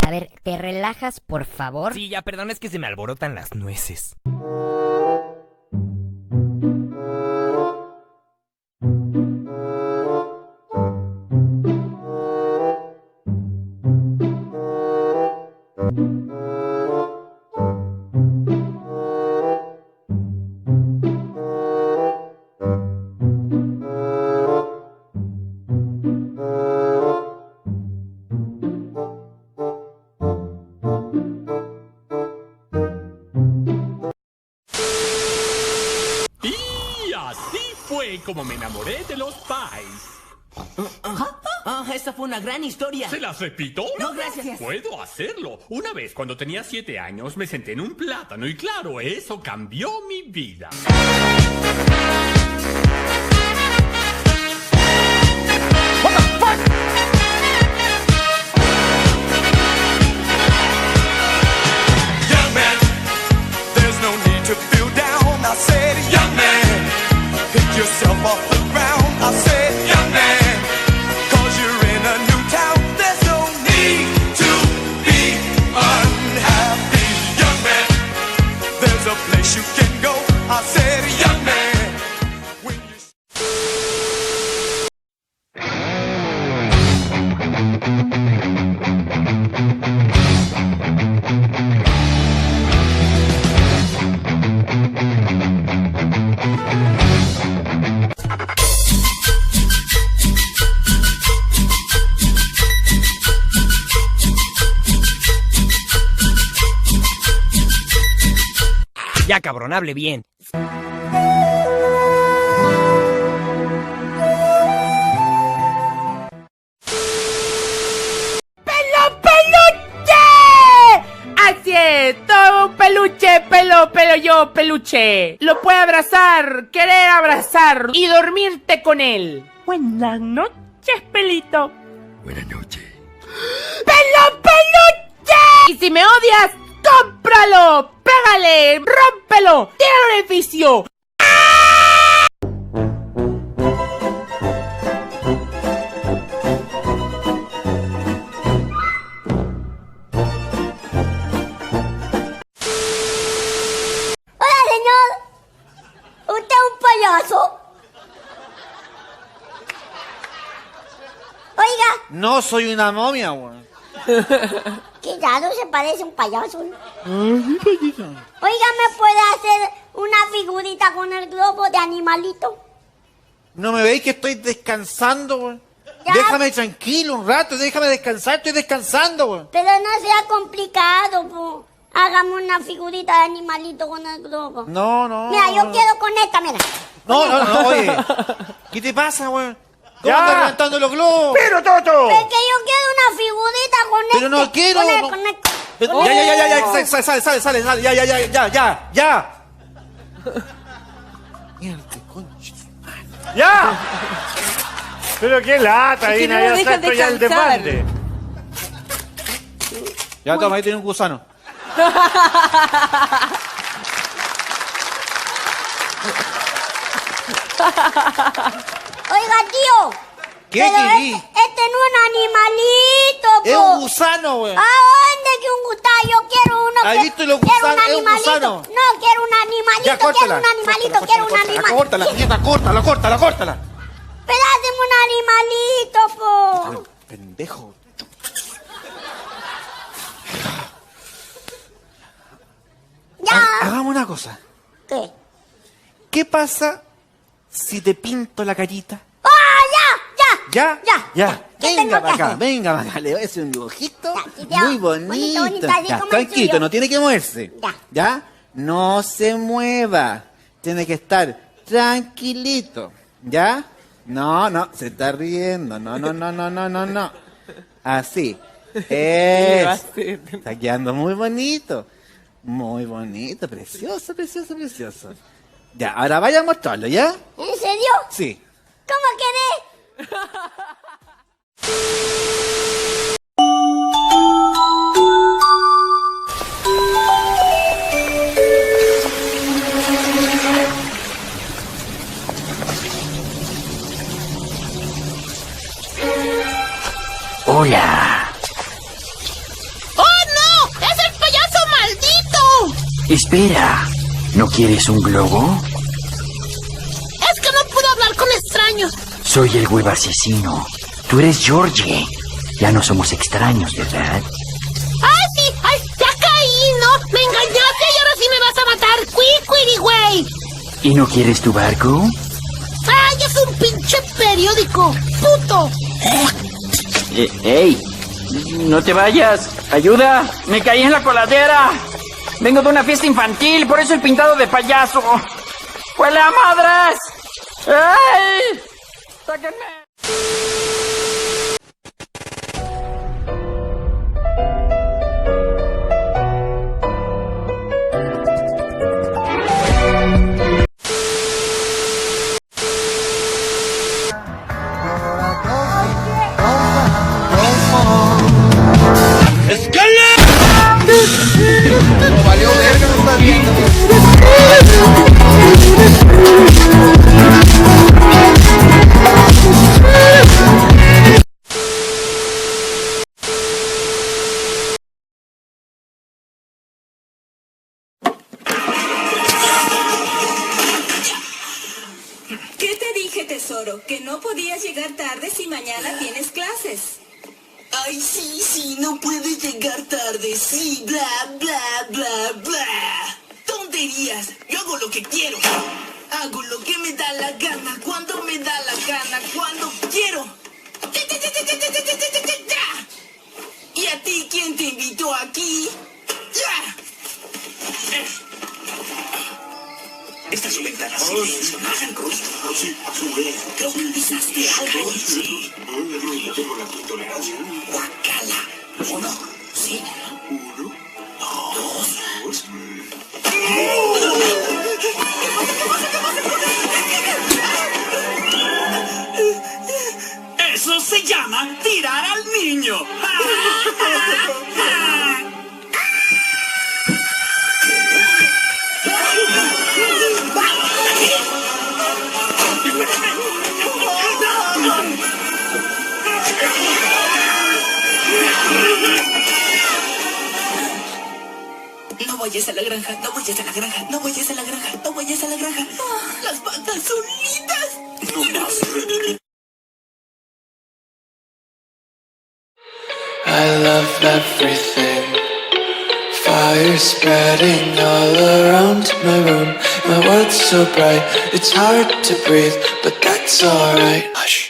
A ver, ¿te relajas, por favor? Sí, ya, perdón, es que se me alborotan las nueces. Y así fue como me enamoré de los Pies. Esta fue una gran historia. ¿Se las repito? No, gracias. Puedo hacerlo. Una vez, cuando tenía 7 años, me senté en un plátano y claro, eso cambió mi vida. Young man, there's no need to feel down. I said, young man, pick yourself off the ground. I said, young man, 'cause you're in a new town. There's no need to be unhappy. Young man, there's a place you can go. I said, young man, when you... Ya, cabrón, hable bien. Así es, todo un peluche, yo, peluche. Lo puede abrazar, querer abrazar y dormirte con él. Buenas noches, pelito. Buenas noches. ¡Pelo, peluche! Y si me odias, cómpralo, pégale, rómpelo, tira un edificio. Hola, señor. ¿Usted es un payaso? Oiga, No soy una momia, weón. que ya no se parece a un payaso, ¿no? Oiga, ¿me puede hacer una figurita con el globo de animalito? ¿No me veis que estoy descansando, weón? Ya. Déjame tranquilo un rato, déjame descansar, estoy descansando, weón. Pero no sea complicado, po. Hágame una figurita de animalito con el globo. No. Mira, yo quiero con esta, mira. No, oye. ¿Qué te pasa, weón? ¿Cómo andas levantando los globos? ¡Pero, Toto! Es que yo quiero una figurita con Pero no quiero, Con no. con Sale, ya. Mierda, concha. ¡Ya! Pero qué lata, Es que Ina, no lo ya dejan está ya el descansar. desbande. Ya, toma, ahí tiene un gusano. Oiga, tío. ¿Qué pero querí? este no es un animalito, po. Es un gusano, weón. ¿A dónde que un gusano? Yo quiero uno ¿Has que... visto los quiero gusanos? Es un animalito. gusano. No, quiero un animalito, Ya, quiero córtala. un animalito, quiero un animalito. Córtala, nieta, córtala. Pero hazme un animalito, po. Pendejo. Ya. Hagamos una cosa. ¿Qué? ¿Qué pasa si te pinto la carita? ¡Ah, ya! ¿Ya? ¿Qué Venga tengo que para acá, hacer? venga para acá. Le voy a hacer un dibujito Ya, tío. muy bonito. Bonito, así Ya, como el tranquilo, suyo. no tiene que moverse. Ya. No se mueva. Tiene que estar tranquilito. ¿Ya? No, se está riendo. No. Así. le va a Es. hacer? Está quedando muy bonito. Muy bonito, precioso. Ya, ahora vaya a mostrarlo, ¿ya? ¿En serio? Sí. ¿Cómo querés? Espera, ¿no quieres un globo? Es que no puedo hablar con extraños. Soy el huevo asesino. Tú eres Georgie. Ya no somos extraños, ¿verdad? ¡Ay, sí! ¡Ay, ya caí, ¿no? ¡Me engañaste y ahora sí me vas a matar! ¡Cuicuiri, güey! ¿Y no quieres tu barco? ¡Ay, es un pinche periódico! ¡Puto! ¡Ey! ¡No te vayas! ¡Ayuda! ¡Me caí en la coladera! Vengo de una fiesta infantil, por eso el pintado de payaso. ¡Huele a madres! ¡Ey! ¡Sáquenme! Valió verga, no está viendo. ¿Qué te dije, tesoro? Que no podías llegar tarde si mañana tienes clases. Ay, sí, no puedes llegar tarde, sí, bla, bla, bla, bla. Tonterías, yo hago lo que quiero. Hago lo que me da la gana, cuando me da la gana, cuando quiero. ¿Y a ti quién te invitó aquí? Esta es su ventana, silencio, no hagan ruido. Creo que pisaste algo. Sí. Tengo la tolerancia. Guacala. 1, sí. 1, 2. Eso se llama tirar al niño. No vayas a la granja, no vayas a la granja, no vayas a la granja, no vayas a la granja. Las vacas son lindas. No más. I love everything. Fire spreading all around my room. My world's so bright, it's hard to breathe, but that's alright. Hush.